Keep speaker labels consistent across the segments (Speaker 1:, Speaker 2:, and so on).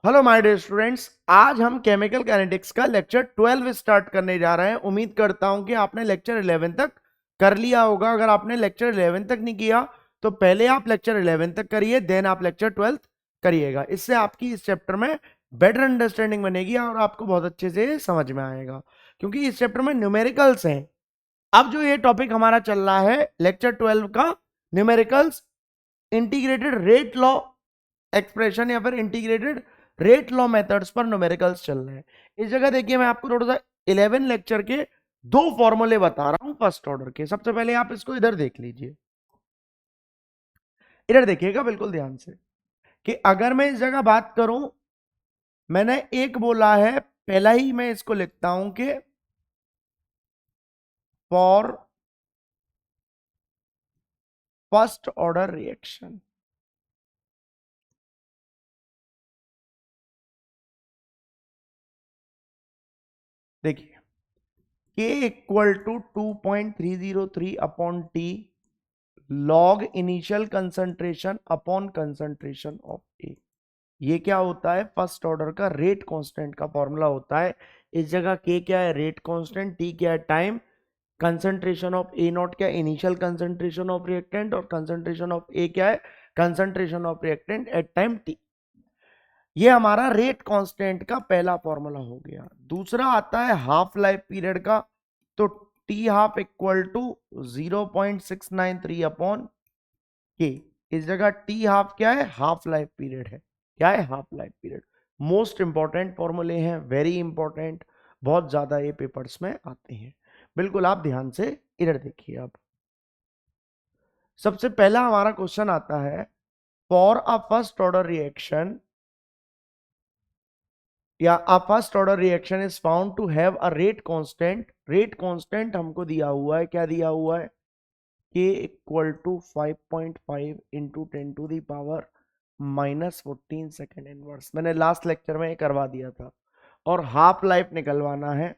Speaker 1: Hello my dear students, आज हम chemical kinetics का लेक्चर 12 स्टार्ट करने जा रहे हैं। उम्मीद करता हूं कि आपने लेक्चर 11 तक कर लिया होगा। अगर आपने लेक्चर 11 तक नहीं किया तो पहले आप लेक्चर 11 तक करिए, देन आप लेक्चर 12 करिएगा। इससे आपकी इस चैप्टर में बेटर अंडरस्टैंडिंग बनेगी और आपको बहुत अच्छे से समझ में आएगा, क्योंकि इस चैप्टर में न्यूमेरिकल्स हैं। अब जो ये टॉपिक हमारा चल रहा है लेक्चर 12 का, numericals, integrated rate law expression या फिर इंटीग्रेटेड रेट लॉ मेथड्स पर न्यूमेरिकल्स चल रहे हैं। इस जगह देखिए, मैं आपको थोड़ा सा 11 लेक्चर के दो फॉर्मूले बता रहा हूं फर्स्ट ऑर्डर के। सबसे पहले आप इसको इधर देख लीजिए, इधर देखिएगा बिल्कुल ध्यान से कि अगर मैं इस जगह बात करूं, मैंने एक बोला है, पहला ही मैं इसको लिखता हूं कि फॉर फर्स्ट ऑर्डर रिएक्शन। देखिए, K equal to 2.303 upon T log initial concentration upon concentration of A. ये क्या होता है? फर्स्ट ऑर्डर का रेट कांस्टेंट का फॉर्मूला होता है। इस जगह के क्या है? Rate constant. टी क्या है? Time. Concentration of A naught क्या? Initial concentration of reactant. और कंसंट्रेशन ऑफ ए क्या है? Concentration of reactant at time T. ये हमारा रेट कांस्टेंट का पहला फॉर्मूला हो गया। दूसरा आता है हाफ लाइफ पीरियड का। तो T half equal to 0.693 upon K. इस जगह टी हाफ क्या है? हाफ लाइफ पीरियड है। क्या है? Half life period. Most important फॉर्मूले हैं, वेरी इंपॉर्टेंट, बहुत ज्यादा ये पेपर्स में आते हैं। बिल्कुल आप ध्यान से इधर देखिए। अब सबसे पहला हमारा क्वेश्चन आता है, for a first order reaction या a first order reaction is found to have a rate constant. Rate constant हमको दिया हुआ है, क्या दिया हुआ है? k equal to 5.5 into 10 to the power -14 second inverse. मैंने लास्ट लेक्चर में ये करवा दिया था। और हाफ लाइफ निकलवाना है,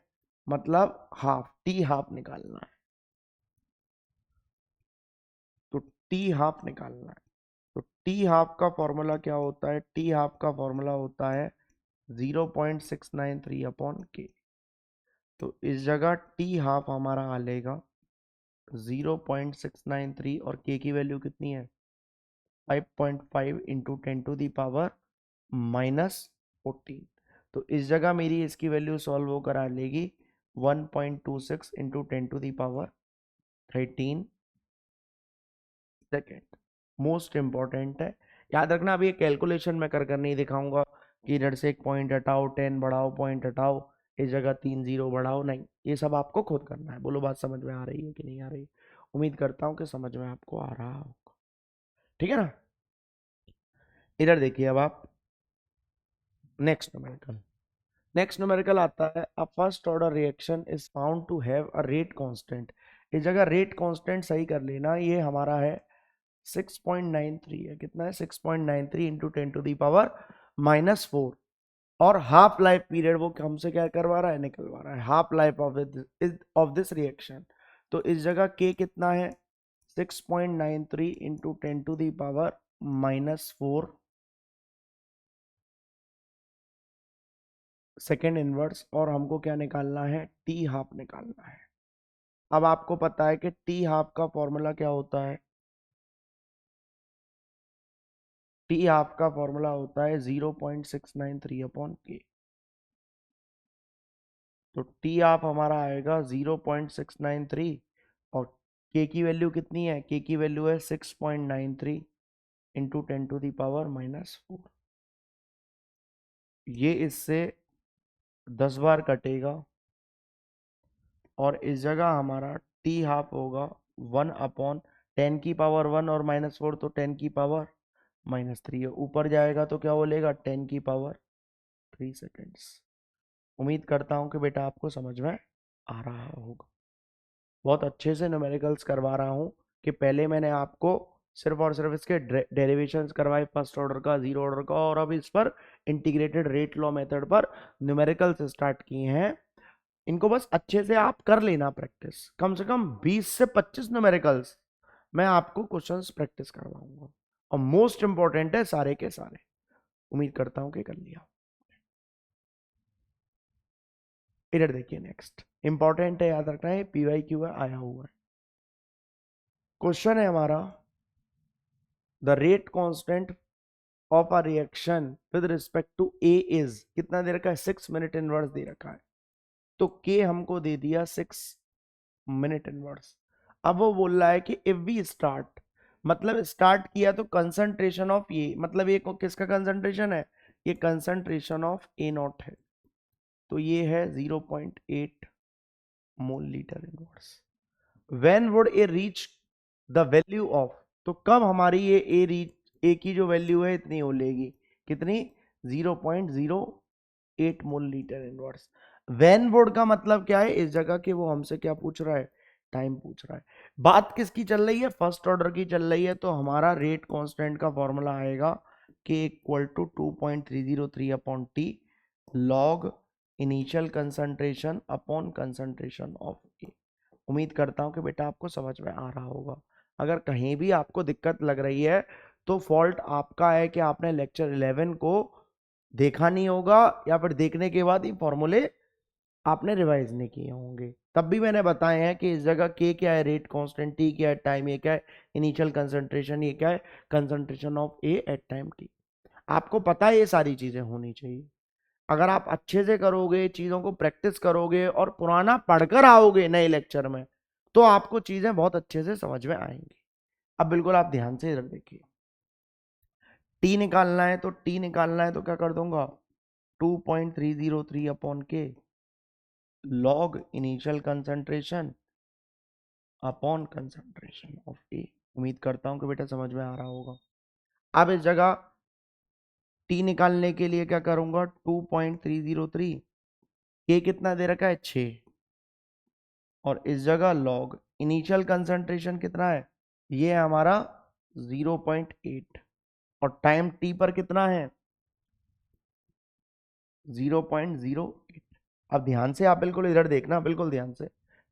Speaker 1: मतलब हाफ, टी हाफ निकालना है। तो टी हाफ निकालना है। तो टी हाफ का फॉर्मूला क्या होता है? टी हाफ का फॉर्मूला होता है 0.693 अपॉन के। तो इस जगह टी हाफ हमारा आ लेगा 0.693 और के की वैल्यू कितनी है? 5.5 इंटू 10 टू द पावर -14। तो इस जगह मेरी इसकी वैल्यू सॉल्व हो कर आ लेगी 1.26 into 10 to the power 13 second. Most important है, याद रखना। अभी ये कैलकुलेशन मैं कर कर नहीं दिखाऊंगा कि इधर से एक पॉइंट हटाओ, 10 बढ़ाओ, पॉइंट हटाओ, इस जगह 3 0 बढ़ाओ, नहीं। ये सब आपको खुद करना है। बोलो बात समझ में आ रही है कि नहीं आ रही? उम्मीद करता हूँ कि समझ में आपको आ रहा होगा। ठीक है ना? इधर देखिए अब आप नेक्स्ट न्यूमेरिकल आता है, a first order reaction is found to have a rate constant. इस जगह रेट कांस्टेंट सही कर लेना, ये हमारा है 6.93 है। कितना है? 6.93 इंटू 10 टू द पावर -4। और हाफ लाइफ पीरियड वो हमसे क्या करवा रहा है? निकलवा रहा है half life of this reaction. तो इस जगह के कितना है? 6.93 into 10 to the power -4 second inverse. और हमको क्या निकालना है? टी हाफ निकालना है। अब आपको पता है कि टी हाफ का फॉर्मूला क्या होता है? टी हाफ का फॉर्मूला होता है 0.693 अपॉन के। तो टी हाफ हमारा आएगा 0.693 और के की वैल्यू कितनी है? के की वैल्यू है 6.93 इंटू 10 टू द पावर -4। ये इससे 10 बार कटेगा और इस जगह हमारा टी हाफ होगा 1/10 की पावर 1 और -4, तो 10 की पावर -3 है। ऊपर जाएगा तो क्या बोलेगा? 10 की पावर 3 सेकेंड्स। उम्मीद करता हूँ कि बेटा आपको समझ में आ रहा होगा। बहुत अच्छे से न्यूमेरिकल्स करवा रहा हूँ कि पहले मैंने आपको सिर्फ और सिर्फ इसके डेरिवेशंस करवाए, फर्स्ट ऑर्डर का, जीरो ऑर्डर का, और अब इस पर इंटीग्रेटेड रेट लॉ मेथड पर न्यूमेरिकल्स स्टार्ट किए हैं। इनको बस अच्छे से आप कर लेना प्रैक्टिस। कम से कम 20 से 25 न्यूमेरिकल्स मैं आपको क्वेश्चंस प्रैक्टिस करवाऊंगा, और मोस्ट इंपॉर्टेंट है सारे के सारे। उम्मीद करता हूं कि कर लिया। इधर देखिए, नेक्स्ट इंपॉर्टेंट है, याद रखना है, PYQ है, आया हुआ है। क्वेश्चन है हमारा, the rate constant of a reaction with respect to A is, कितना दे रखा है, 6 मिनट इनवर्स दे रखा है। तो के हमको दे दिया 6 मिनट इनवर्स। अब वो बोल रहा है कि इफ वी स्टार्ट, मतलब स्टार्ट किया तो कंसंट्रेशन ऑफ ये, मतलब ये किसका कंसंट्रेशन है, ये कंसंट्रेशन ऑफ ए नॉट है, तो ये है 0.8 mole litre inverse. When would a reach the value of, तो कब हमारी ये ए रीच, ए की जो वैल्यू है इतनी हो लेगी, कितनी, 0.08 mole litre inverse. When would का मतलब क्या है, इस जगह के वो हमसे क्या पूछ रहा है, टाइम पूछ रहा है। बात किसकी चल रही है, फर्स्ट ऑर्डर की चल रही है, तो हमारा रेट कांस्टेंट का फॉर्मूला आएगा K equal to 2.303 upon T log initial concentration upon concentration of A. उम्मीद करता हूं कि बेटा आपको समझ में आ रहा होगा। अगर कहीं भी आपको दिक्कत लग रही है तो फॉल्ट आपका है कि आपने लेक्चर 11 को देखा नहीं होगा, या फिर देखने के बाद ही फॉर्मूले आपने रिवाइज नहीं किए होंगे। तब भी मैंने बताए हैं कि इस जगह के क्या है, रेट कांस्टेंट, टी क्या है, टाइम ये क्या है, इनिशियल कंसंट्रेशन ये क्या है, concentration of A at time T. आपको पता है ये सारी चीजें होनी चाहिए। अगर आप अच्छे से करोगे, चीजों को प्रैक्टिस करोगे और पुराना पढ़कर आओगे नए लेक्चर में, तो आपको चीजें बहुत अच्छे से समझ में आएंगी। अब बिल्कुल आप ध्यान से इधर देखिए, टी निकालना है, तो टी निकालना है तो क्या कर दूंगा, 2.303 upon K log initial concentration upon concentration of A. उम्मीद करता हूं कि बेटा समझ में आ रहा होगा। अब इस जगह टी निकालने के लिए क्या करूंगा, 2.303, के कितना दे रखा है, 6, और इस जगह लॉग इनिशियल कंसंट्रेशन कितना है, ये है हमारा 0.8, और टाइम टी पर कितना है, 0.08। अब ध्यान से आप बिल्कुल इधर देखना, बिल्कुल ध्यान से,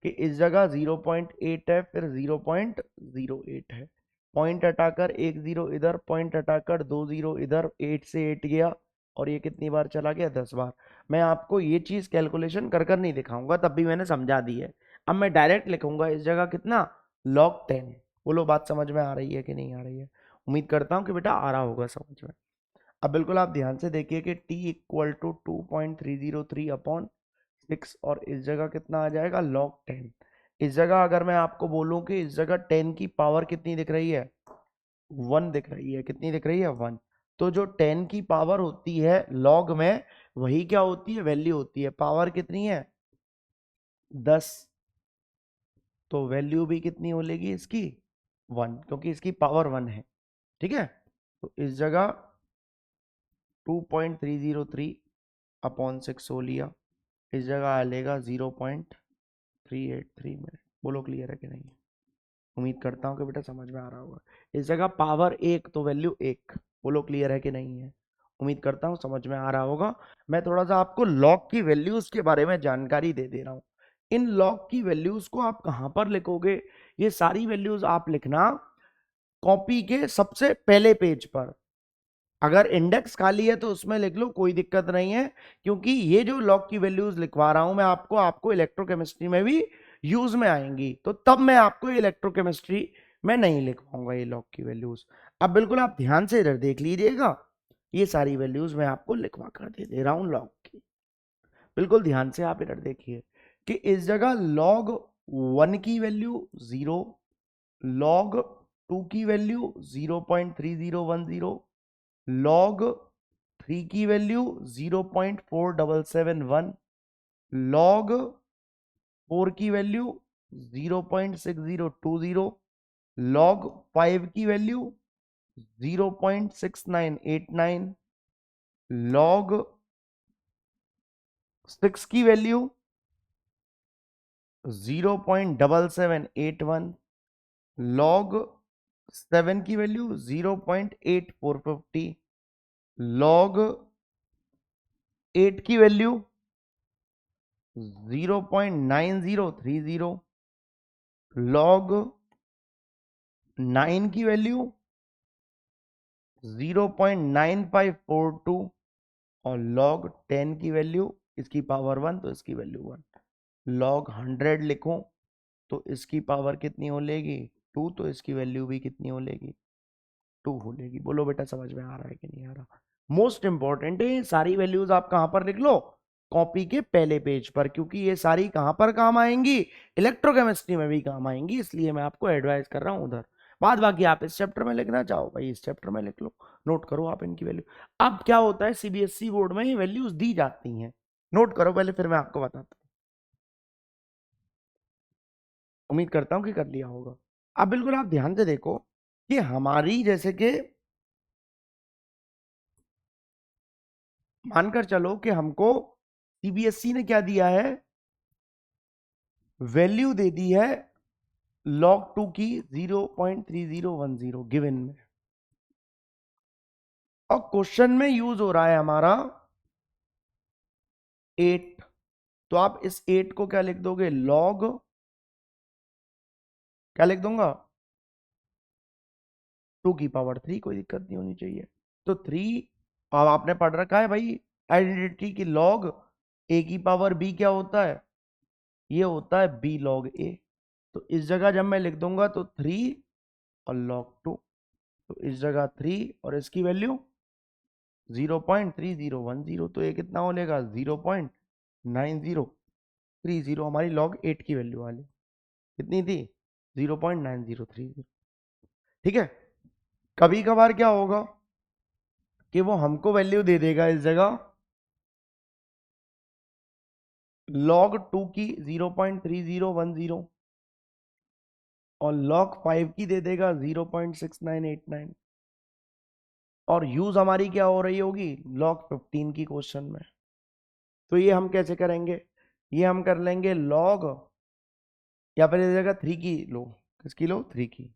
Speaker 1: कि इस जगह 0.8 है, फिर 0.08 है, पॉइंट हटाकर 1 0 इधर, पॉइंट हटाकर 2 0 इधर, 8 से 8 गया, और ये कितनी बार चला गया, 10 बार। मैं आपको ये चीज कैलकुलेशन कर कर नहीं दिखाऊंगा, तब भी मैंने समझा दी है। अब मैं डायरेक्ट लिखूंगा इस जगह कितना, log 10। बोलो बात समझ में आ रही है कि नहीं आ रही है। उम्मीद करता हूं कि बेटा आ रहा होगा समझ में। अब बिल्कुल आप ध्यान से देखिए कि t इक्वल टू 2.303 अपॉन 6, और इस जगह कितना आ जाएगा, log 10। इस जगह अगर मैं आपको बोलूं कि इस जगह 10 की पावर कितनी दिख रही है, 1 दिख रही है, कितनी दिख रही है, 1। तो जो 10 की पावर होती है log में, वही क्या होती है, वैल्यू होती है। पावर कितनी है, 10, तो वैल्यू भी कितनी हो लेगी इसकी, 1, क्योंकि इसकी पावर 1 है। ठीक है, तो इस जगह 2.303 अपॉन 6 हो लिया, इस जगह आ लेगा 0.383 मिनट। बोलो क्लियर है कि नहीं। उम्मीद करता हूं कि बेटा समझ में आ रहा होगा। इस जगह पावर 1 तो वैल्यू 1। बोलो क्लियर है कि नहीं है। उम्मीद करता हूं समझ में आ रहा होगा। मैं थोड़ा सा आपको लॉग की वैल्यूज के बारे में जानकारी दे दे रहा हूं। इन लॉग की वैल्यूज को आप कहां पर लिखोगे, ये सारी वैल्यूज आप लिखना कॉपी के सबसे पहले पेज पर। अगर इंडेक्स खाली है तो उसमें लिख लो, कोई दिक्कत नहीं है, क्योंकि ये जो लॉग की वैल्यूज लिखवा रहा हूं मैं आपको, आपको इलेक्ट्रोकेमिस्ट्री में भी यूज में आएंगी, तो तब मैं आपको इलेक्ट्रोकेमिस्ट्री में नहीं लिख पाऊंगा ये लॉग की वैल्यूज। अब बिल्कुल आप ध्यान से इधर देख लीजिएगा, ये सारी वैल्यूज मैं आपको लिखवा कर दे रहा हूं लॉग की। बिल्कुल ध्यान से आप इधर देखिए कि इस जगह लॉग 1 की वैल्यू 0, लॉग 2 की वैल्यू 0.3010, लॉग 3 की वैल्यू 0.4771, लॉग 4 की वैल्यू 0.6020, लॉग 5 की वैल्यू 0.6989, लॉग 6 की वैल्यू 0.7781, लॉग 7 की वैल्यू 0.8450, लॉग 8 की वैल्यू 0.9030, लॉग 9 की वैल्यू 0.9542 और log 10 की वैल्यू, इसकी पावर 1 तो इसकी वैल्यू 1। log 100 लिखूं तो इसकी पावर कितनी हो लेगी 2, तो इसकी वैल्यू भी कितनी हो लेगी 2 हो लेगी। बोलो बेटा समझ में आ रहा है कि नहीं आ रहा। मोस्ट इंपॉर्टेंट है, सारी वैल्यूज आप कहां पर लिख लो, कॉपी के पहले पेज पर, क्योंकि ये सारी कहां पर काम आएंगी, इलेक्ट्रोकेमिस्ट्री में भी काम आएंगी, इसलिए मैं आपको एडवाइस कर रहा हूं उधर। बाद बाकी आप इस चैप्टर में लिखना चाहो भाई इस चैप्टर में लिख लो, नोट करो आप इनकी वैल्यू। अब क्या होता है सीबीएसई बोर्ड में ये वैल्यूज दी जाती हैं, नोट करो पहले फिर मैं आपको बताता हूं। उम्मीद करता हूं कि कर लिया होगा। अब बिल्कुल आप ध्यान से देखो कि हमारी जैसे कि मानकर चलो कि हमको सीबीएसई ने क्या दिया है, वैल्यू दे दी है log 2 की 0.3010 गिवन में, और क्वेश्चन में यूज हो रहा है हमारा 8। तो आप इस 8 को क्या लिख दोगे, log, क्या लिख दूंगा 2 की पावर 3, कोई दिक्कत नहीं होनी चाहिए। तो 3, अब आपने पढ़ रखा है भाई आइडेंटिटी की, log a की पावर b क्या होता है, ये होता है b log a। तो इस जगह जब मैं लिख दूंगा तो 3 और log 2, तो इस जगह 3 और इसकी वैल्यू 0.3010, तो ये कितना हो लेगा 0.9030, हमारी log 8 की वैल्यू वाली कितनी थी 0.9030। ठीक है, कभी कभार क्या होगा कि वो हमको वैल्यू दे देगा इस जगह log 2 की 0.3010 और log 5 की दे देगा 0.6989, और यूज हमारी क्या हो रही होगी log 15 की क्वेश्चन में। तो ये हम कैसे करेंगे, ये हम कर लेंगे log, या फिर इस जगह 3 की लो, किसकी लो 3 की,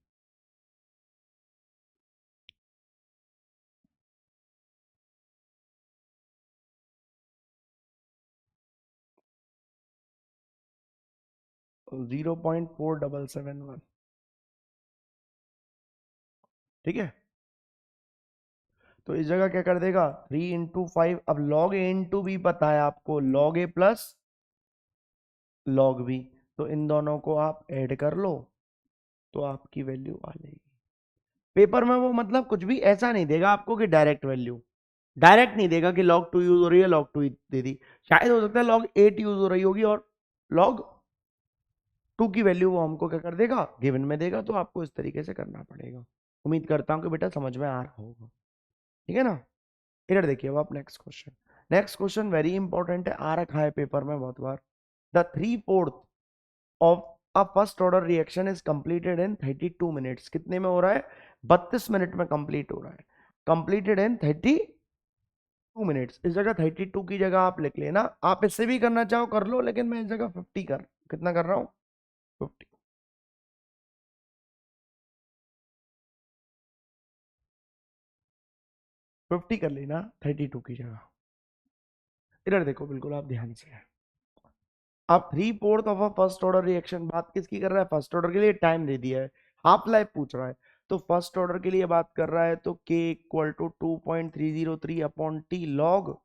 Speaker 1: 0.4771। ठीक है, तो इस जगह क्या कर देगा 3 × 5, अब log a इंटू बी पता है आपको, log a plus log b, तो इन दोनों को आप ऐड कर लो तो आपकी वैल्यू आ जाएगी। पेपर में वो मतलब कुछ भी ऐसा नहीं देगा आपको कि डायरेक्ट वैल्यू, डायरेक्ट नहीं देगा कि log 2 यूज हो रही है log 2 दे दी, शायद हो सकता है log 8 यूज हो रही होगी और log 2 की वैल्यू वो हमको क्या कर देगा गिवन में देगा, तो आपको इस तरीके से करना पड़ेगा। उम्मीद करता हूं कि बेटा समझ में आ रहा होगा, ठीक है ना। इधर देखिए अब आप next question, next question very important है, आ रखा है पेपर में बहुत बार। The 3/4 of a first order reaction is completed in 32 minutes, कितने में हो रहा है 32 मिनट में कंप्लीट हो रहा है, कंप्लीटेड इन 32 मिनट्स। इस जगह 32 की जगह आप लिख लेना, आप इससे भी करना चाहो कर लो, लेकिन मैं इस जगह 50 कर, कितना कर रहा हूं 50, 50 कर लेना 32 की जगह। इधर देखो बिल्कुल आप ध्यान से, अब 3/4 of a first order reaction, बात किसकी कर रहा है फर्स्ट ऑर्डर के लिए, टाइम दे दिया है, हाफ लाइफ पूछ रहा है, तो फर्स्ट ऑर्डर के लिए बात कर रहा है तो k equal to 2.303 upon T log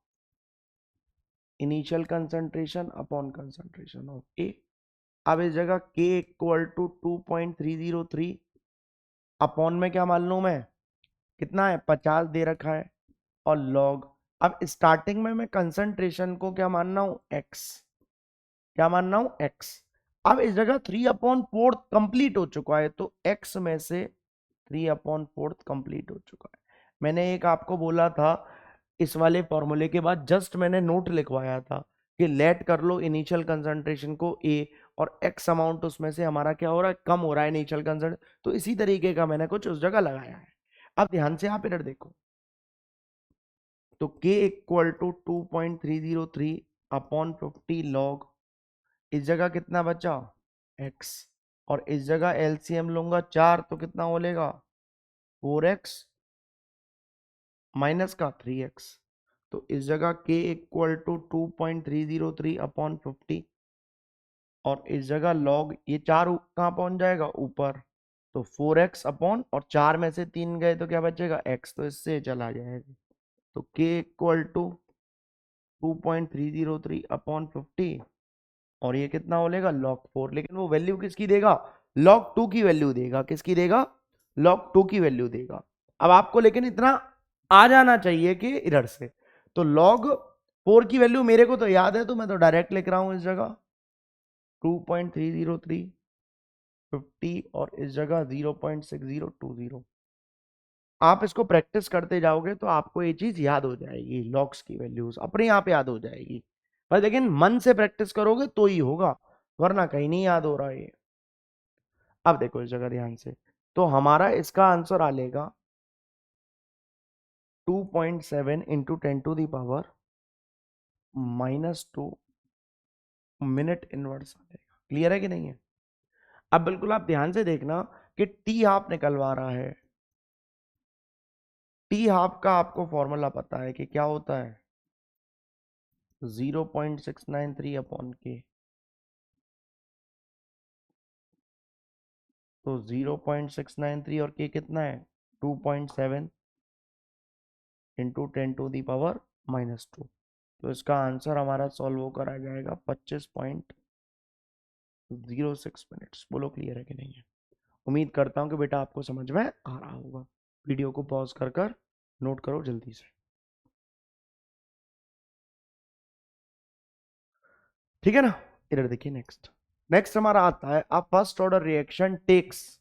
Speaker 1: initial concentration upon concentration of A. अब इस जगह k इक्वल टू 2.303 अपॉन में क्या मालूम है कितना है 50 दे रखा है, और लॉग, अब स्टार्टिंग में मैं कंसंट्रेशन को क्या मानना हूं x, क्या मानना हूं x। अब इस जगह 3/4 कंप्लीट हो चुका है, तो x में से 3/4 कंप्लीट हो चुका है। मैंने एक आपको बोला था इस वाले फॉर्मूले के बाद, जस्ट मैंने नोट लिखवाया था कि लेट कर लो इनिशियल कंसंट्रेशन को a, और x अमाउंट उसमें से हमारा क्या हो रहा है कम हो रहा है इनिशियल कंसंट्रेशन, तो इसी तरीके का मैंने कुछ उस जगह लगाया है। अब ध्यान से आप इधर देखो, तो k equal to 2.303 upon 50 log, इस जगह कितना बचा x, और इस जगह एलसीएम लूंगा 4, तो कितना हो लेगा 4x माइनस का 3x, तो इस जगह k इक्वल टू 2.303 अपॉन 50, और इस जगह log, ये 4 कहां पहुंच जाएगा ऊपर, तो 4x अपॉन, और 4 में से 3 गए तो क्या बचेगा x, तो इससे चला जाएगा। तो k इक्वल टू 2.303 अपॉन 50, और ये कितना हो लेगा log 4, लेकिन वो वैल्यू किसकी देगा, log 2 की वैल्यू देगा। किसकी देगा, log 2 की वैल्यू देगा। अब आपको लेकिन इतना आ जाना चाहिए कि इधर से, तो log 4 की वैल्यू मेरे को तो याद है, तो मैं तो डायरेक्ट लिख रहा हूं इस जगह 2.303 50, और इस जगह 0.6020। आप इसको प्रैक्टिस करते जाओगे तो आपको ये चीज याद हो जाएगी, लॉग्स की वैल्यूज अपने आप याद हो जाएगी। पर लेकिन मन से प्रैक्टिस करोगे तो ही होगा, वरना कहीं नहीं याद हो रहा है ये। अब देखो इस जगह ध्यान से, तो हमारा इसका आंसर आ लेगा 2.7 into 10 to the power -2 minute inverse आ जाएगा। क्लियर है कि नहीं है। अब बिल्कुल आप ध्यान से देखना कि टी हाफ निकलवा रहा है। टी हाफ का आपको फॉर्मूला पता है कि क्या होता है, 0.693 अपॉन के। तो 0.693 और के कितना है 2.7 इंटू 10 to the पावर -2। तो इसका आंसर हमारा सॉल्व होकर आ जाएगा 25.06 मिनट्स। बोलो क्लियर है कि नहीं है। उम्मीद करता हूं कि बेटा आपको समझ में आ रहा होगा। वीडियो को पॉज कर नोट करो जल्दी से, ठीक है ना। इधर देखिए नेक्स्ट, हमारा आता है a first order reaction takes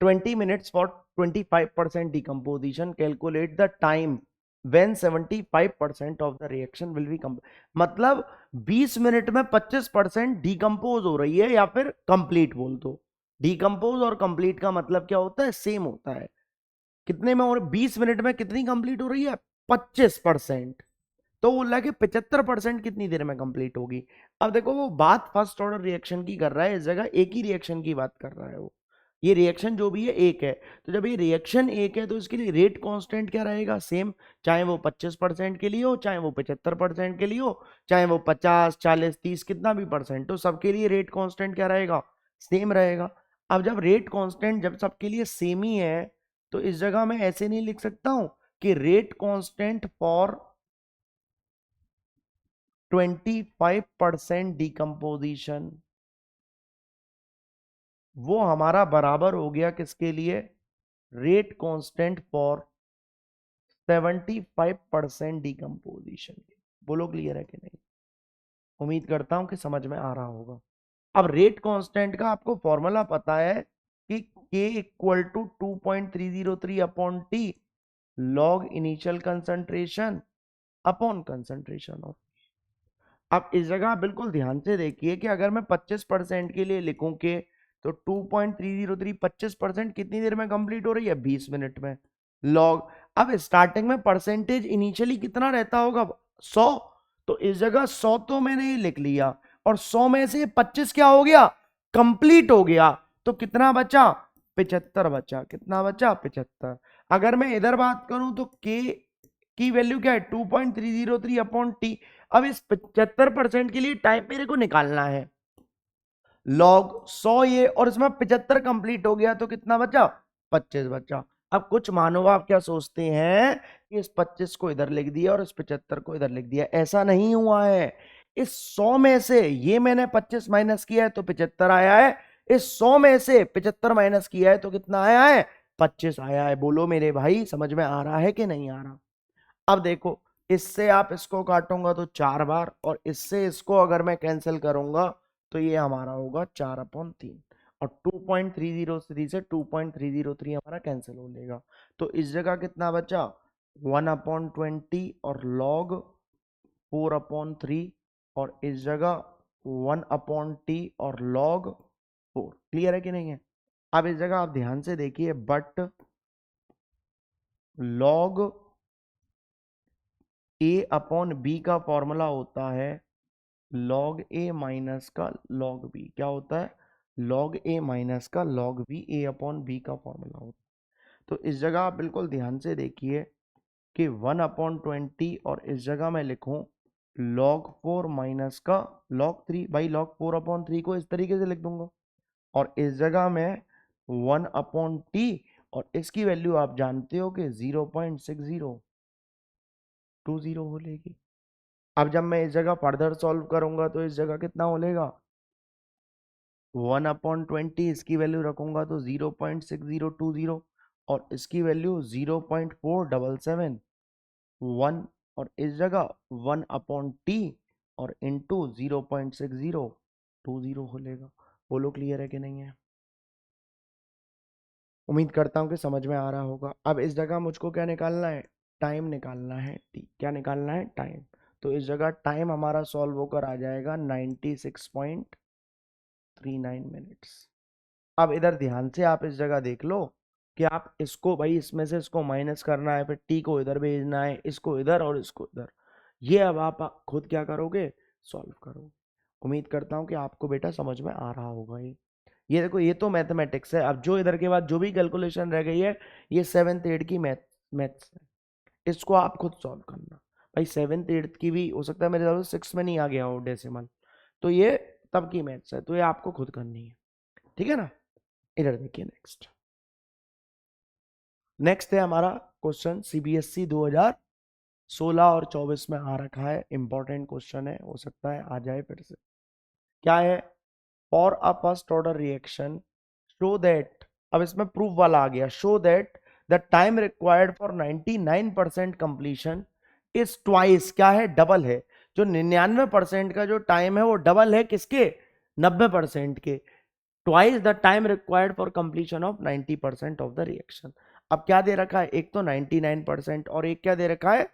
Speaker 1: 20 minutes for 25% decomposition. Calculate the time when 75% of the reaction will be मतलब 20 मिनट में 25% डिकम्पोज हो रही है, या फिर कंप्लीट बोल दो। डिकम्पोज और कंप्लीट का मतलब क्या होता है, सेम होता है। कितने में, और 20 मिनट में कितनी कंप्लीट हो रही है 25%। तो बोल रहा है कि 75% कितनी देर में कंप्लीट होगी। अब देखो वो बात फर्स्ट ऑर्डर रिएक्शन की कर रहा है, इस जगह एक ही रिएक्शन की बात कर रहा है वो। ये रिएक्शन जो भी है एक है, तो जब ये रिएक्शन एक है तो इसके लिए रेट कांस्टेंट क्या रहेगा, सेम। चाहे वो 25% के लिए हो, चाहे वो 75% के लिए हो, चाहे वो 50 40 30 कितना भी परसेंट, तो सबके लिए रेट कांस्टेंट क्या रहेगा, सेम रहेगा। अब जब रेट कांस्टेंट जब सबके लिए सेम ही है, तो इस जगह मैं ऐसे नहीं लिख सकता हूं कि रेट कांस्टेंट फॉर 25% डिकम्पोजिशन, वो हमारा बराबर हो गया किसके लिए, रेट कांस्टेंट फॉर 75% डिकम्पोजिशन। बोलो क्लियर है कि नहीं। उम्मीद करता हूं कि समझ में आ रहा होगा। अब रेट कांस्टेंट का आपको फॉर्मूला पता है कि K equal to 2.303 upon T log initial concentration upon concentration of. अब इस जगह बिल्कुल ध्यान से देखिए कि अगर मैं 25% के लिए लिखूं के, तो 2.303 25% कितनी देर में कंप्लीट हो रही है 20 मिनट में। लॉग, अब स्टार्टिंग में परसेंटेज इनिशियली कितना रहता होगा 100, तो इस जगह 100 तो मैंने ये लिख लिया, और 100 में से 25 क्या हो गया, कंप्लीट हो गया। तो कितना बचा 75 बचा। कितना बचा 75। अगर मैं इधर बात करूं तो के की वैल्यू क्या है 2.303 अपॉन टी। अब इस 75% के लिए टाइम मेरे को निकालना है, लॉग 100 ये, और इसमें 75 कंप्लीट हो गया तो कितना बचा 25 बचा। अब कुछ मानव आप क्या सोचते हैं कि इस 25 को इधर लिख दिया और इस 75 को इधर लिख दिया, ऐसा नहीं हुआ है। इस 100 में से ये मैंने 25 माइनस किया है तो 75 आया है, इस 100 में से 75 माइनस किया है तो कितना आया है 25 आया है। बोलो मेरे भाई समझ में आ रहा है कि नहीं आ रहा। अब देखो इससे आप इसको काटूंगा तो 4 बार, और इससे इसको अगर मैं कैंसिल करूंगा तो ये हमारा होगा 4/3, और 2.303 से 2.303 हमारा कैंसिल हो लेगा। तो इस जगह कितना बचा 1/20 और लॉग 4/3, और इस जगह 1/t और लॉग 4। क्लियर है कि नहीं है। अब इस जगह आप ध्यान से देखिए, बट लॉग A/B का फॉर्मूला होता है लॉग A माइनस का लॉग B। क्या होता है, लॉग A माइनस का लॉग B, A/B का फॉर्मूला होता है। तो इस जगह आप बिल्कुल ध्यान से देखिए कि 1/20, और इस जगह मैं लिखूं log 4 माइनस का log 3। भाई log 4/3 को इस तरीके से लिख दूंगा, और इस जगह मैं 1 अपॉन टी, और इसकी वैल्यू आप जानते हो कि 0.6020 हो लेगी। अब जब मैं इस जगह फर्दर सॉल्व करूंगा तो इस जगह कितना हो लेगा, 1/20, इसकी वैल्यू रखूंगा तो 0.6020, और इसकी वैल्यू 0.477, और इस जगह 1/t और इंटू 0.6020 हो लेगा। बोलो क्लियर है कि नहीं है? उम्मीद करता हूं कि समझ में आ रहा होगा। अब इस जगह मुझको क्या निकालना है, टाइम निकालना है, टी क्या निकालना है, टाइम। तो इस जगह टाइम हमारा सॉल्व होकर आ जाएगा 96.39 मिनट्स। अब इधर ध्यान से आप इस जगह देख लो कि आप इसको भाई इसमें से इसको माइनस करना है, फिर टी को इधर भेजना है, इसको इधर और इसको इधर। ये अब आप खुद क्या करोगे, सॉल्व करोगे। उम्मीद करता हूं कि आपको बेटा समझ में आ रहा होगा। ये देखो, ये तो मैथमेटिक्स है। अब जो इधर के बाद जो भी कैलकुलेशन रह गई है, ये 7th 8th की मैथ्स है, इसको आप खुद सॉल्व करना। भाई 7th 8th की भी हो सकता है मेरे ख्याल से 6 में नहीं आ गया हो डेसिमल, तो ये तब की मैथ्स है, तो ये आपको खुद करनी है, ठीक है ना। इधर देखिए, नेक्स्ट है हमारा क्वेश्चन, सीबीएसई 2016 और 24 में आ रखा है, इंपॉर्टेंट क्वेश्चन है, हो सकता है आ जाए फिर से। क्या है, for a first order reaction show that, अब इसमें प्रूफ वाला आ गया, show that the time required for 99% completion is twice, क्या है, डबल है। जो 99% का जो टाइम है वो डबल है किसके, 90% के। Twice the time required for completion of 90% of the reaction. अब क्या दे रखा है, एक तो 99% और एक क्या दे रखा है,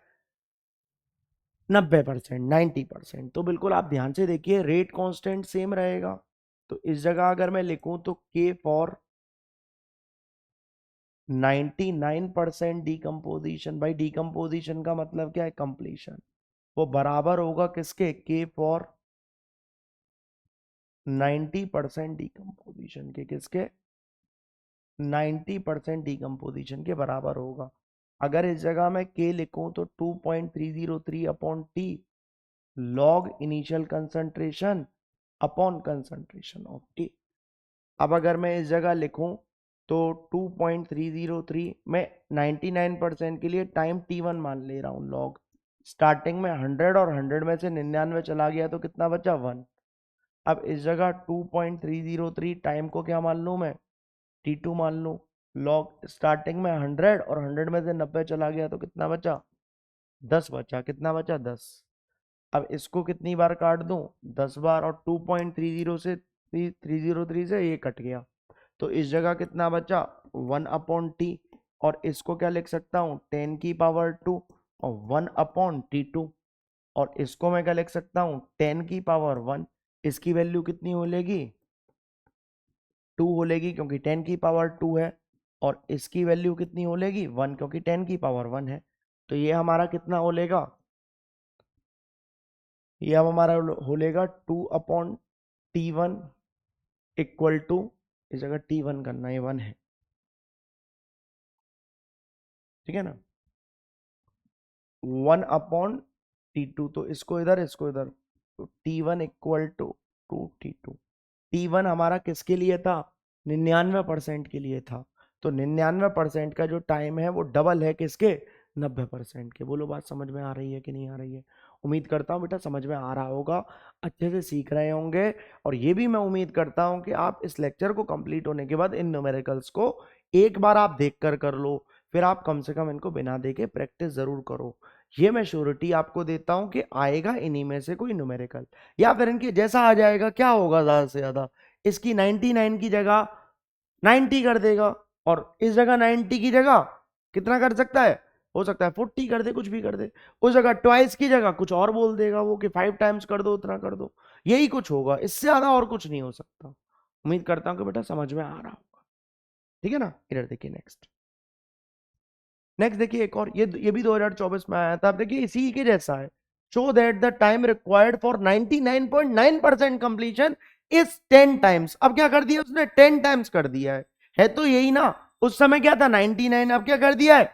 Speaker 1: 90%, 90%। तो बिल्कुल आप ध्यान से देखिए, रेट कांस्टेंट सेम रहेगा। तो इस जगह अगर मैं लिखूं तो के फॉर 99% डिकम्पोजिशन, भाई डिकम्पोजिशन का मतलब क्या है, कंप्लीशन, वो बराबर होगा किसके, के फॉर 90% डिकम्पोजिशन के, किसके, 90% डिकम्पोजिशन के बराबर होगा। अगर इस जगह मैं के लिखूं तो 2.303 upon T log initial concentration upon concentration of T. अब अगर मैं इस जगह लिखूं तो 2.303 मैं 99% के लिए टाइम t1 मान ले रहा हूं, लॉग स्टार्टिंग में 100 और 100 में से 99 चला गया तो कितना बचा, 1। अब इस जगह 2.303 टाइम को क्या मान लूं मैं, t2 मान लूं, लॉग स्टार्टिंग में 100 और 100 में से 90 चला गया तो कितना बचा, 10 बचा, कितना बचा, 10। अब इसको कितनी बार काट दूं, 10 बार, और 2.30 से 303 से ये कट गया, तो इस जगह कितना बचा, 1/t, और इसको क्या लिख सकता हूं, 10⁻², और 1/t2, और इसको मैं क्या लिख सकता हूं, 10⁻1। इसकी वैल्यू कितनी हो लेगी, 2 हो लेगी क्योंकि 10⁻2 है, और इसकी वैल्यू कितनी हो लेगी, 1, क्योंकि 10⁻1 है। तो ये हमारा कितना हो लेगा, ये अब हमारा हो लेगा 2/t1 इक्वल टू, इस जगह t1 करना, ये 1 है, ठीक है ना, 1/t2, तो इसको इधर, इसको इधर, तो t1 equal to 2t2। t1 हमारा किसके लिए था, 99% के लिए था, तो 99% का जो टाइम है वो डबल है किसके, 90% के। बोलो बात समझ में आ रही है कि नहीं आ रही है? उम्मीद करता हूँ बेटा समझ में आ रहा होगा, अच्छे से सीख रहे होंगे। और ये भी मैं उम्मीद करता हूँ कि आप इस लेक्चर को कंप्लीट होने के बाद इन न्यूमेरिकल्स को एक बार आप देख कर लो, फिर आप कम से कम इनको बिना देखे प्रैक्टिस जरूर करो। ये मैं श्योरिटी आपको देता हूं कि आएगा इन्हीं में से कोई न्यूमेरिकल, या फिर इनके जैसा आ जाएगा, क्या होगा ज्यादा से ज्यादा, इसकी 99 की जगह 90 कर देगा, और इस जगह 90 की जगह कितना कर सकता है, हो सकता है 40 कर दे, कुछ भी कर दे। उस जगह ट्वाइस की जगह कुछ और बोल देगा वो कि 5 टाइम्स कर दो, उतना कर दो। यही कुछ होगा, इससे ज्यादा और कुछ नहीं हो सकता। उम्मीद करता हूं कि बेटा समझ में आ रहा होगा, ठीक है ना। इधर देखिए, नेक्स्ट देखिए एक और, ये भी 2024 में आया था। अब देखिए इसी के जैसा है, show that the time required for 99.9% completion is 10 times. अब क्या कर दिया उसने, 10 टाइम्स कर दिया है तो यही ना, उस समय क्या था 99, अब क्या कर दिया है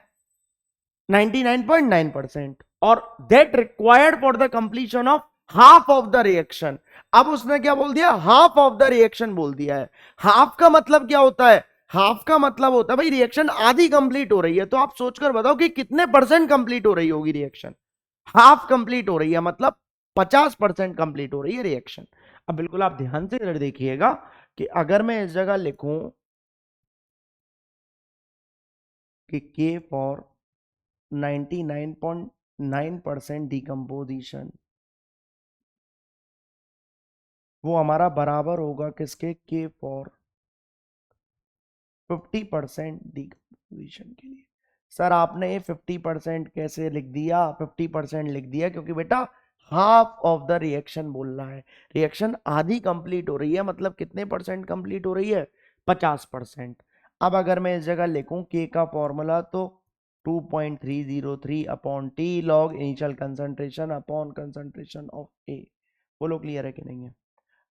Speaker 1: 99.9%, और that required for the completion of half of the reaction. अब उसने क्या बोल दिया, हाफ ऑफ द रिएक्शन बोल दिया है। हाफ का मतलब क्या होता है, हाफ का मतलब होता है भाई रिएक्शन आधी कंप्लीट हो रही है, तो आप सोचकर बताओ कि कितने परसेंट कंप्लीट हो रही होगी रिएक्शन। हाफ कंप्लीट हो रही है मतलब 50% कंप्लीट हो रही है रिएक्शन। अब बिल्कुल आप ध्यान से इधर देखिएगा कि अगर मैं इस जगह लिखूं कि K फॉर 99.9% डिकम्पोजिशन, वो हमारा बराबर होगा किसके, K फॉर 50% डिकम्पोजिशन के लिए। सर आपने ये 50% कैसे लिख दिया, 50% लिख दिया क्योंकि बेटा हाफ ऑफ द रिएक्शन बोल रहा है, रिएक्शन आधी कंप्लीट हो रही है, मतलब कितने परसेंट कंप्लीट हो रही है, 50%। अब अगर मैं इस जगह लिखूं के का फॉर्मूला तो 2.303 upon T log initial concentration upon concentration of A. बोलो क्लियर है कि नहीं है।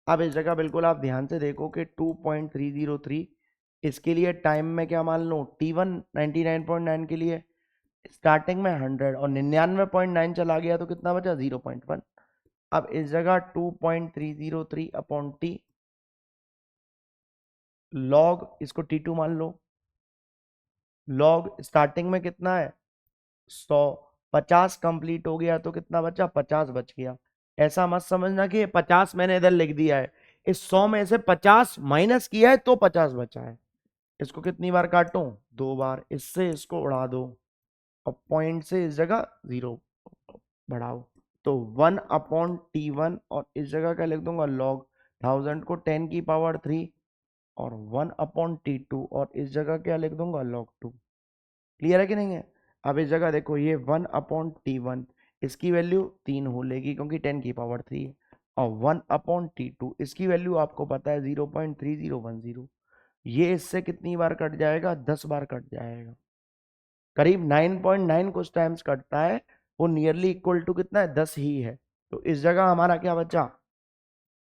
Speaker 1: अब इस जगह बिल्कुल आप ध्यान से देखो कि 2.303, इसके लिए टाइम में क्या मान लो, T1 99.9 के लिए स्टार्टिंग में 100 और 99.9 चला गया तो कितना बचा, 0.1। अब इस जगह 2.303 अपॉन टी लॉग, इसको T2 मान लो, लॉग स्टार्टिंग में कितना है 100, 50 कंप्लीट हो गया तो कितना बचा, 50 बच गया। ऐसा मत समझना कि 50 मैंने इधर लिख दिया है, इस 100 में से 50 माइनस किया है तो 50 बचा है। इसको कितनी बार काटूं, 2 बार, इससे इसको उड़ा दो और पॉइंट से इस जगह 0 बढ़ाओ, तो 1/T1 और इस जगह क्या लिख दूंगा, लॉग 1000 को 10 की पावर 3 और 1/T2 और इस जगह क्या लिख दूंगा, log 2। क्लियर है कि नहीं है। अब इस जगह देखो ये 1/T1, इसकी वैल्यू 3 हो लेगी क्योंकि 10 की पावर 3 है, और 1/T2 इसकी वैल्यू आपको पता है 0.3010, ये इससे कितनी बार कट जाएगा, 10 बार कट जाएगा, करीब 9.9 कुछ टाइम्स कटता है, वो नियरली इक्वल टू कितना है, 10 ही है। तो इस जगह हमारा क्या बचा,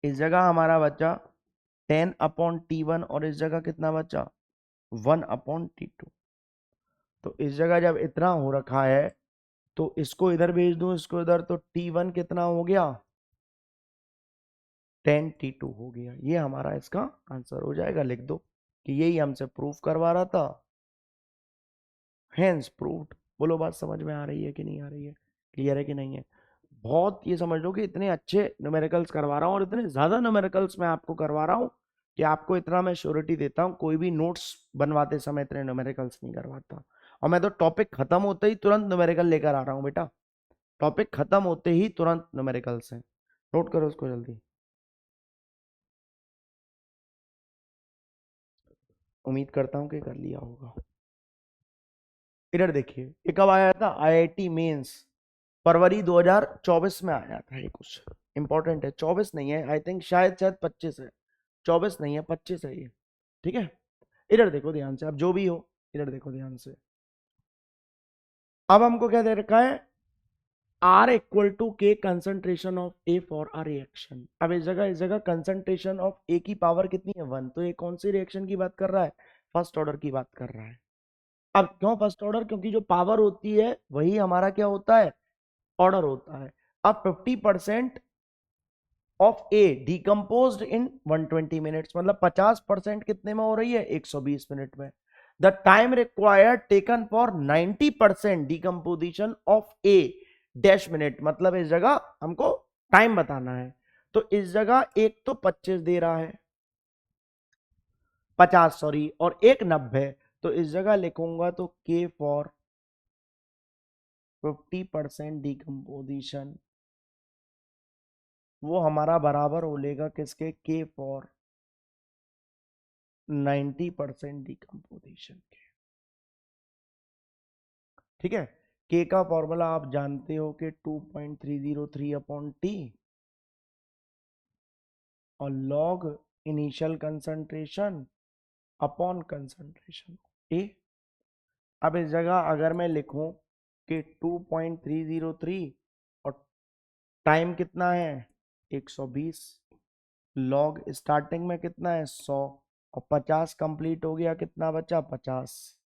Speaker 1: इस जगह हमारा बचा 10/T1 और इस जगह कितना बचा, 1/T2। तो इस जगह जब इतना हो रखा है तो इसको इधर भेज दूं, इसको इधर, तो T1 कितना हो गया, 10T2 हो गया। ये हमारा इसका आंसर हो जाएगा, लिख दो कि यही हमसे प्रूफ करवा रहा था, हैंस प्रूव्ड। बोलो बात समझ में आ रही है कि नहीं आ रही है, क्लियर है कि नहीं है। बहुत ये समझ लो कि इतने अच्छे न्यूमेरिकल्स करवा रहा हूँ और इतने ज्यादा न्यूमेरिकल्स मैं आपको करवा रहा हूँ कि आपको इतना मैं श्योरिटी देता हूँ, कोई भी नोट्स बनवाते समय इतने न्यूमेरिकल्स नहीं करवाता। और मैं तो टॉपिक खत्म होते ही तुरंत न्यूमेरिकल लेकर आ रहा हूँ बेटा, टॉपिक खत्म होते ही तुरंत न्यूमेरिकल्स हैं, नोट करो उसको जल्दी। उम्मीद करता हूँ कि कर लिया होगा। इधर देखिए ये कब आया था, आईआईटी मेंस फरवरी 2024 में आया था। ये कुछ इंपॉर्टेंट है, 24 नहीं है, आई थिंक शायद 25 है, 24 नहीं है 25 है ये, ठीक है। इधर देखो ध्यान से, अब जो भी हो इधर देखो ध्यान से। अब हमको क्या दे रखा है, R इक्वल टू के concentration of A for a reaction. अब इस जगह कंसंट्रेशन ऑफ ए की पावर कितनी है, 1, तो ये कौन सी रिएक्शन की बात कर रहा है, फर्स्ट ऑर्डर की बात कर रहा है। अब क्यों फर्स्ट ऑर्डर, क्योंकि जो पावर होती है वही हमारा क्या होता है, ऑर्डर होता है। अब 50% of A decomposed in 120 minutes, मतलब 50% कितने में हो रही है, 120 मिनट में। The time required taken for 90% decomposition of A dash minute, मतलब इस जगह हमको टाइम बताना है। तो इस जगह एक तो 25 दे रहा है, 50 सॉरी, और एक 90, तो इस जगह लिखूंगा तो के फॉर 50% डिकम्पोजिशन, वो हमारा बराबर हो लेगा किसके, के फॉर 90% डिकम्पोजिशन के, ठीक है। के का फॉर्मूला आप जानते हो कि 2.303/T और log initial concentration upon concentration A. अब इस जगह अगर मैं लिखूं कि 2.303 और टाइम कितना है 120, लॉग स्टार्टिंग में कितना है 100 और 50 कंप्लीट हो गया, कितना बचा 50,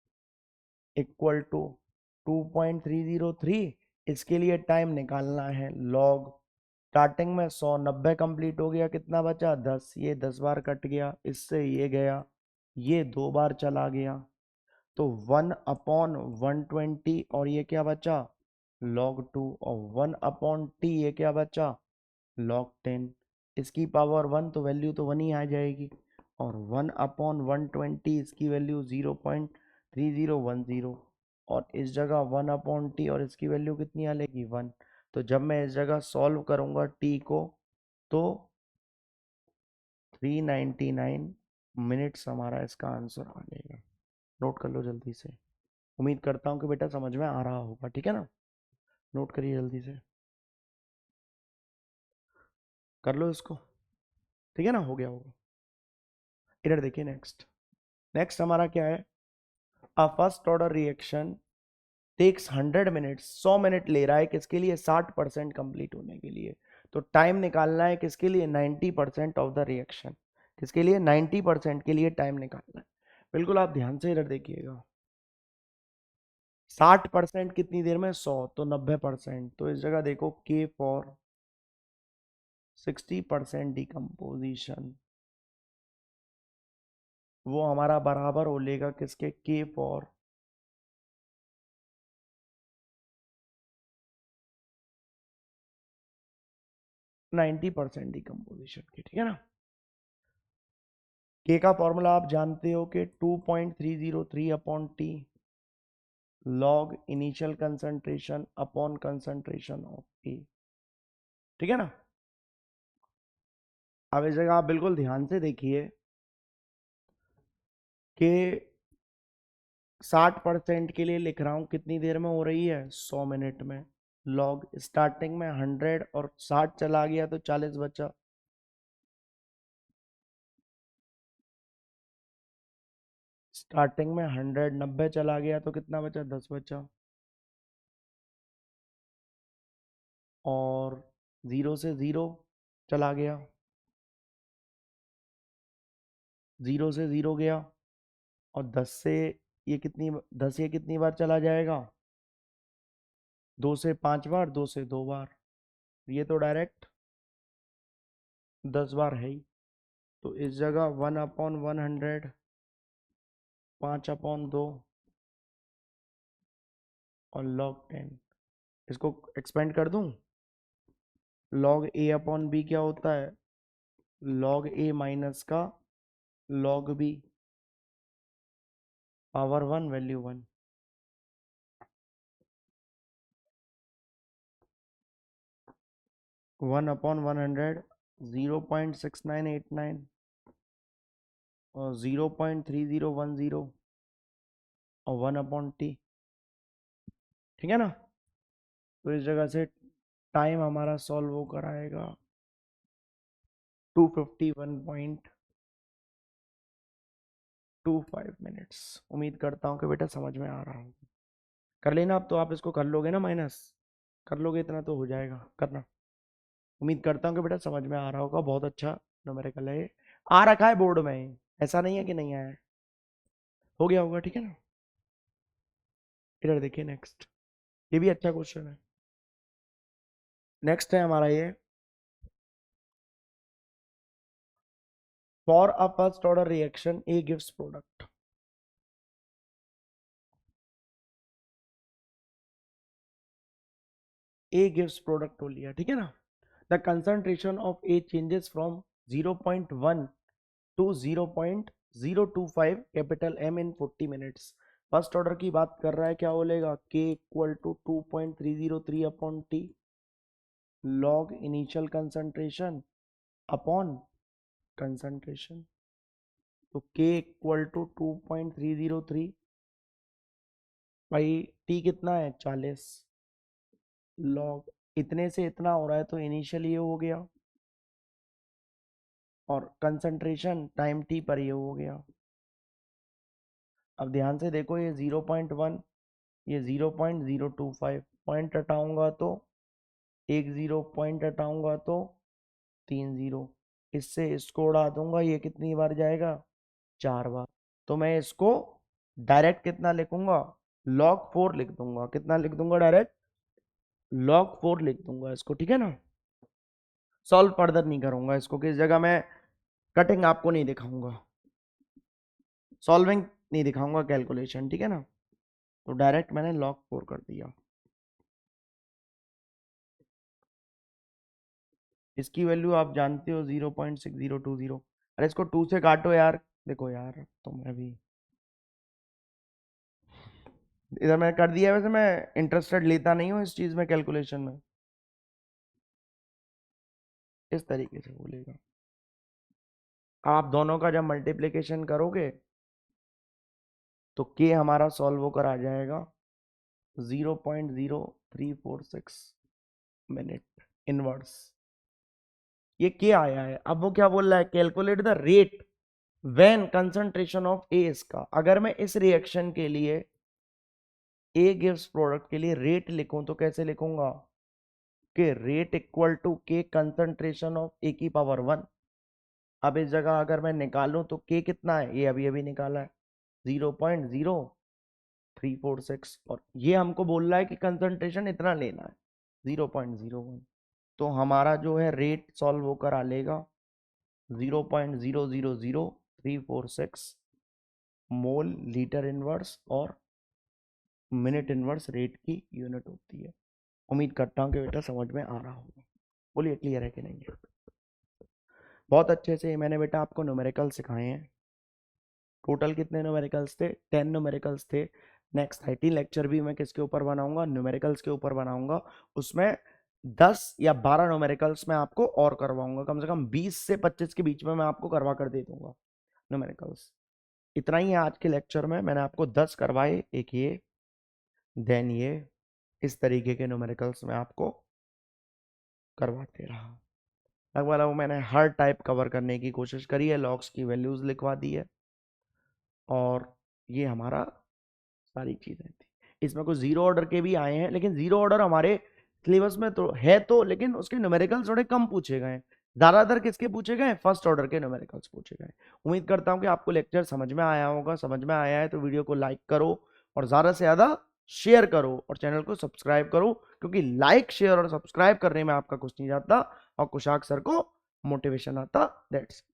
Speaker 1: इक्वल टू 2.303, इसके लिए टाइम निकालना है, लॉग स्टार्टिंग में 100, 90 कंप्लीट हो गया, कितना बचा 10, ये 10 बार कट गया, इससे ये गया, ये 2 बार चला गया, तो 1/120, और ये क्या बचा log 2, और 1/t ये क्या बचा log 10। इसकी पावर 1, तो वैल्यू तो 1 ही आ जाएगी, और 1/120 इसकी वैल्यू 0.3010, और इस जगह 1/t और इसकी वैल्यू कितनी आ लेगी 1। तो जब मैं इस जगह सॉल्व करूंगा t को, तो 399 मिनट्स हमारा इसका आंसर आ जाएगा। नोट कर लो जल्दी से। उम्मीद करता हूँ कि बेटा समझ में आ रहा होगा, ठीक है ना। नोट करिए जल्दी से, कर लो इसको, ठीक है ना, हो गया होगा। इधर देखिए, नेक्स्ट नेक्स्ट हमारा क्या है, a first order reaction takes 100 minutes, 100 minute ले रहा है किसके लिए, 60% कंप्लीट होने के लिए। तो टाइम निकालना है किसके लिए, 90% ऑफ द रिएक्शन, किसके लिए 90% के लिए टाइम निकालना है। बिल्कुल आप ध्यान से इधर देखिएगा, 60% कितनी देर में, 100, तो 90%, तो इस जगह देखो के फॉर 60% डिकम्पोजिशन, वो हमारा बराबर हो लेगा किसके, के फॉर 90% डिकम्पोजिशन के, ठीक है ना। के का फॉर्मूला आप जानते हो कि 2.303/t log initial concentration upon concentration of A, ठीक है ना। अब इस जगह आप बिल्कुल ध्यान से देखिए कि 60% के लिए लिख रहा हूं, कितनी देर में हो रही है, 100 मिनट में। लॉग स्टार्टिंग में 100 और 60 चला गया तो 40 बचा, स्टार्टिंग में 100, 90 चला गया तो कितना बचा, 10 बचा, और 0 से 0 चला गया, 0 से 0 गया, और 10 से ये कितनी, 10 ये कितनी बार चला जाएगा, 2 से 5 बार, 2 से 2 बार, ये तो डायरेक्ट 10 बार है ही। तो इस जगह 1/100, 5/2, और log 10, इसको एक्सपेंड कर दूं, log a/b क्या होता है, log a माइनस का log b, पावर 1 वैल्यू 1, 1/100, 0.6989, और 0.3010, और 1/t, ठीक है ना। तो इस जगह से टाइम हमारा सॉल्व हो कर आएगा 251.25 मिनट्स। उम्मीद करता हूँ कि बेटा समझ में आ रहा होगा। कर लेना, अब तो आप इसको कर लोगे ना, माइनस कर लोगे, इतना तो हो जाएगा करना। उम्मीद करता हूँ कि बेटा समझ में आ रहा होगा, बहुत अच्छा न्यूमेरिकल है ये, आ रखा है बोर्ड में, ऐसा नहीं है कि नहीं आया है, हो गया होगा, ठीक है ना। इधर देखिए नेक्स्ट, ये भी अच्छा क्वेश्चन है। नेक्स्ट है हमारा ये, for a first order reaction A gives product, A gives product हो लिया, ठीक है ना। The concentration of A changes from 0.1 to 0.025 capital M in 40 minutes. First order की बात कर रहा है, क्या बोलेगा, K equal to 2.303/t log initial concentration upon concentration. तो के इक्वल टू 2.303, भाई टी कितना है 40, लॉग इतने से इतना हो रहा है तो इनिशियल ये हो गया, और कंसंट्रेशन टाइम टी पर ये हो गया। अब ध्यान से देखो, ये 0.1, ये 0.025, पॉइंट हटाऊंगा तो 1 0, पॉइंट हटाऊंगा तो 3 0, इससे इसको उड़ा दूंगा, ये कितनी बार जाएगा, 4 बार। तो मैं इसको डायरेक्ट कितना लिखूंगा, log 4 लिख दूंगा, कितना लिख दूंगा, डायरेक्ट log 4 लिख दूंगा इसको, ठीक है ना। सॉल्व फर्दर नहीं करूंगा इसको, किस जगह मैं कटिंग आपको नहीं दिखाऊंगा। सॉल्विंग नहीं दिखाऊंगा, कैलकुलेशन, ठीक है ना। तो डायरेक्ट मैंने log 4 कर दिया। इसकी वैल्यू आप जानते हो 0.6020। अरे इसको 2 से काटो यार, देखो यार तो मैं भी इधर मैंने कर दिया। वैसे मैं इंटरेस्टेड लेता नहीं हूँ इस चीज में, कैलकुलेशन में। इस तरीके से बोलेगा। आप दोनों का जब मल्टीप्लीकेशन करोगे तो के हमारा सॉल्व होकर आ जाएगा 0.0346 मिनट इनवर्स। ये क्या आया है, अब वो क्या बोल रहा है, calculate the rate when concentration of A. इसका अगर मैं इस रिएक्शन के लिए ए गिव्स प्रोडक्ट के लिए रेट लिखूं तो कैसे लिखूंगा, कि रेट इक्वल टू के कंसंट्रेशन ऑफ ए की पावर 1। अब इस जगह अगर मैं निकालूं तो के कितना है, ये अभी अभी निकाला है 0.0346, और ये हमको बोल रहा है कि कंसंट्रेशन इतना लेना है 0.01। तो हमारा जो है रेट सॉल्व होकर आ लेगा 0.000346 मोल लीटर इनवर्स, और मिनट इनवर्स रेट की यूनिट होती है। उम्मीद करता हूँ कि बेटा समझ में आ रहा होगा। बोलिए क्लियर है कि नहीं है। बहुत अच्छे से मैंने बेटा आपको न्यूमेरिकल सिखाए हैं। टोटल कितने न्यूमेरिकल्स थे, 10 न्यूमेरिकल्स थे। नेक्स्ट 13 लेक्चर भी मैं किसके ऊपर बनाऊंगा, न्यूमेरिकल्स के ऊपर बनाऊंगा। उसमें 10 या 12 न्यूमेरिकल्स मैं आपको और करवाऊंगा, कम से कम 20 से 25 के बीच में मैं आपको करवा कर दे दूंगा न्यूमेरिकल्स। इतना ही है आज के लेक्चर में। मैंने आपको 10 करवाए, एक ये, देन ये, इस तरीके के न्यूमेरिकल्स मैं आपको करवाते रहा। लगभग मैंने हर टाइप कवर करने की कोशिश करी है, लॉग्स की वैल्यूज लिखवा दी है, और ये हमारा सारी चीजें थी। इसमें कुछ जीरो ऑर्डर के भी आए हैं, लेकिन जीरो ऑर्डर हमारे सिलेबस में तो है, तो लेकिन उसके न्यूमेरिकल्स थोड़े कम पूछे गए। ज्यादातर किसके पूछे गए, फर्स्ट ऑर्डर के न्यूमेरिकल्स पूछे गए। उम्मीद करता हूं कि आपको लेक्चर समझ में आया होगा। समझ में आया है तो वीडियो को लाइक करो और ज्यादा से ज्यादा शेयर करो, और चैनल को सब्सक्राइब करो, क्योंकि लाइक शेयर और सब्सक्राइब करने में आपका कुछ नहीं जाता और कुशाक सर को मोटिवेशन आता। दैट्स